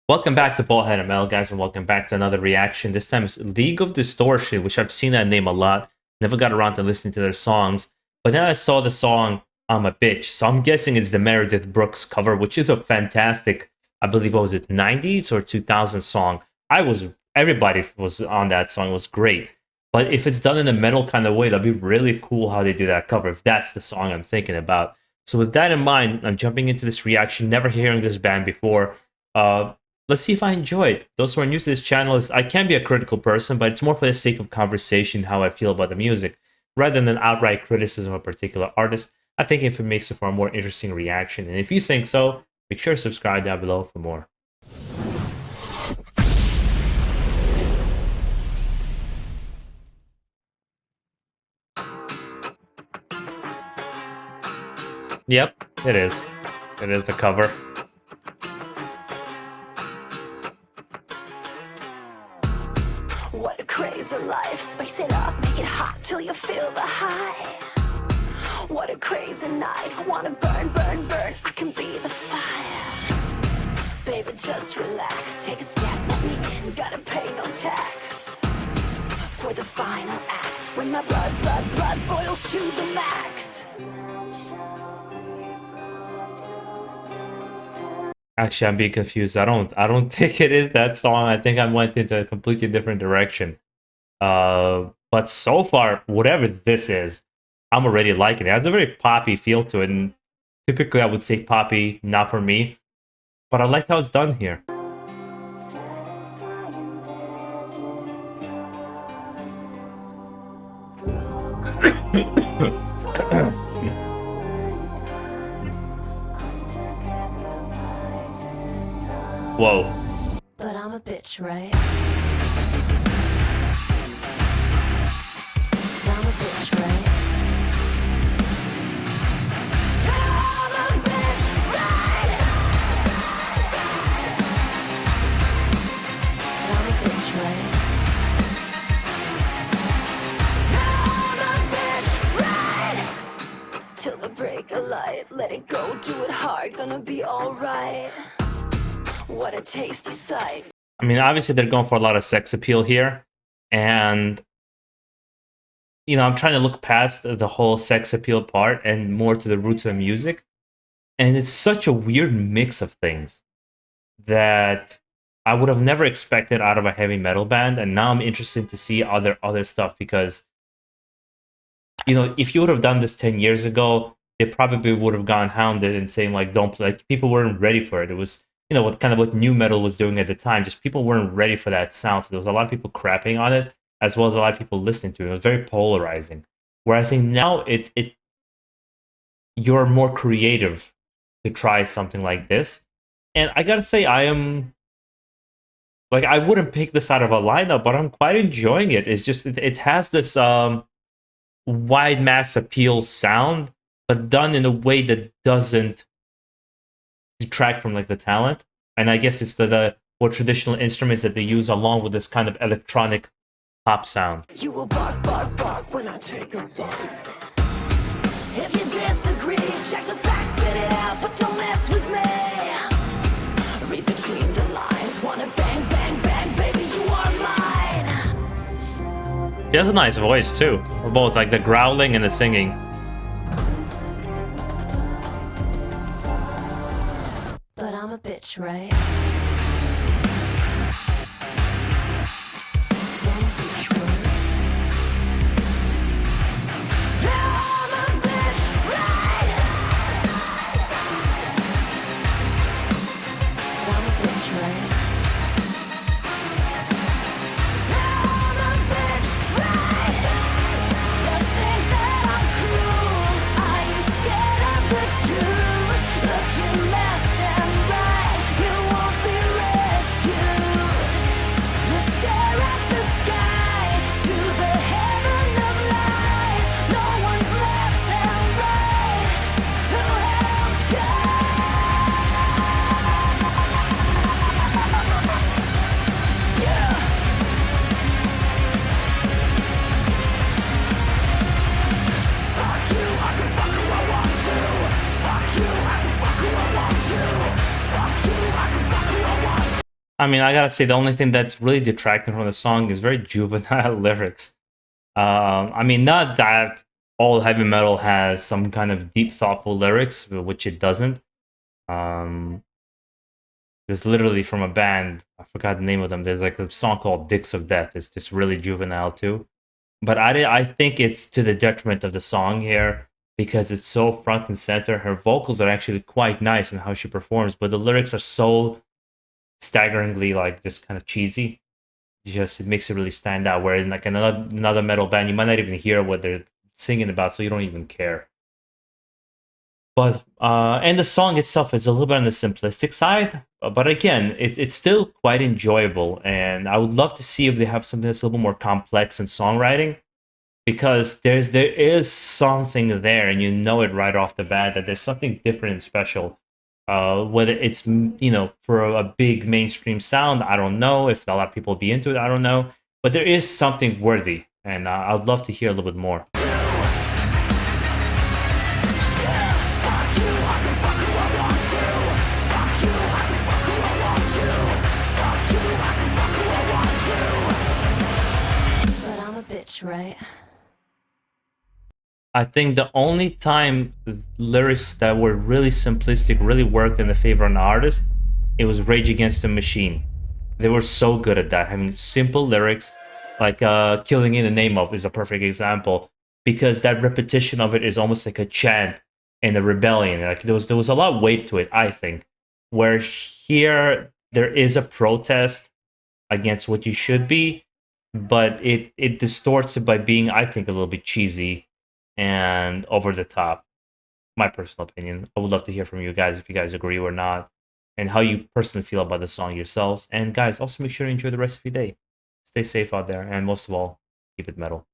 Welcome back to BaldHeaded Metal, guys, and welcome back to another reaction. This time it's League of Distortion, which I've seen that name a lot. Never got around to listening to their songs. But then I saw the song I'm a Bitch. So I'm guessing it's the Meredith Brooks cover, which is a fantastic, I believe, what was it, 90s or 2000 song. Everybody was on that song. It was great. But if it's done in a metal kind of way, that'd be really cool how they do that cover, if that's the song I'm thinking about. So with that in mind, I'm jumping into this reaction, never hearing this band before. Let's see if I enjoy it. Those who are new to this channel, I can be a critical person, but it's more for the sake of conversation, how I feel about the music, rather than outright criticism of a particular artist. I think if it makes it for a more interesting reaction, and if you think so, make sure to subscribe down below for more. Yep, it is. It is the cover. What a crazy life, spice it up, make it hot till you feel the high. What a crazy night, I wanna burn, burn, burn, I can be the fire. Baby, just relax, take a step, let me in, gotta pay no tax. For the final act, when my blood boils to the max. Actually, I'm being confused. I don't think it is that song. I think I went into a completely different direction. But so far, whatever this is, I'm already liking it. It has a very poppy feel to it, and typically I would say poppy, not for me. But I like how it's done here. Whoa. But I'm a bitch, right? I'm a bitch, right? I'm a bitch, right? I'm a bitch, right? I'm a bitch, right? Till the break of light, let it go, do it hard, gonna be alright. What a tasty sight. I mean, obviously they're going for a lot of sex appeal here, and I'm trying to look past the whole sex appeal part and more to the roots of the music. And it's such a weird mix of things that I would have never expected out of a heavy metal band, and now I'm interested to see other stuff, because if you would have done this 10 years ago, they probably would have gone hounded and saying like, don't play. Like, people weren't ready for it. It was what new metal was doing at the time. Just people weren't ready for that sound. So there was a lot of people crapping on it, as well as a lot of people listening to it. It was very polarizing. Where I think now you're more creative to try something like this. And I gotta say, I wouldn't pick this out of a lineup, but I'm quite enjoying it. It's just it has this wide mass appeal sound, but done in a way that doesn't detract from like the talent. And I guess it's the more traditional instruments that they use, along with this kind of electronic pop sound. You will bark, bark, bark when I take a bite. If you disagree, check the facts, spit it out, but don't mess with me. Read between the lines, wanna bang, bang, bang, baby, you are mine. She has a nice voice too, both like the growling and the singing. But I'm a bitch, right? You I mean, I gotta say, the only thing that's really detracting from the song is very juvenile lyrics. I mean, not that all heavy metal has some kind of deep, thoughtful lyrics, which it doesn't. Um, there's literally from a band, I forgot the name of them. There's like a song called "Dicks of Death." It's just really juvenile too. But I think it's to the detriment of the song here because it's so front and center. Her vocals are actually quite nice in how she performs, but the lyrics are so staggeringly like just kind of cheesy. Just it makes it really stand out. Where in like another metal band, you might not even hear what they're singing about, so you don't even care. But and the song itself is a little bit on the simplistic side, but again, it's still quite enjoyable. And I would love to see if they have something that's a little more complex in songwriting, because there is something there, and you know it right off the bat that there's something different and special. Whether it's for a big mainstream sound, I don't know. If a lot of people be into it, I don't know. But there is something worthy, and I'd love to hear a little bit more. Right. I think the only time lyrics that were really simplistic really worked in the favor of an artist, it was Rage Against the Machine. They were so good at that, having simple lyrics, like "Killing in the Name of" is a perfect example, because that repetition of it is almost like a chant and a rebellion. Like there was a lot of weight to it, I think. Where here there is a protest against what you should be, but it distorts it by being, I think, a little bit cheesy and over the top. My personal opinion. I would love to hear from you guys if you guys agree or not, and how you personally feel about the song yourselves. And guys, also make sure to enjoy the rest of your day. Stay safe out there, and most of all, keep it metal.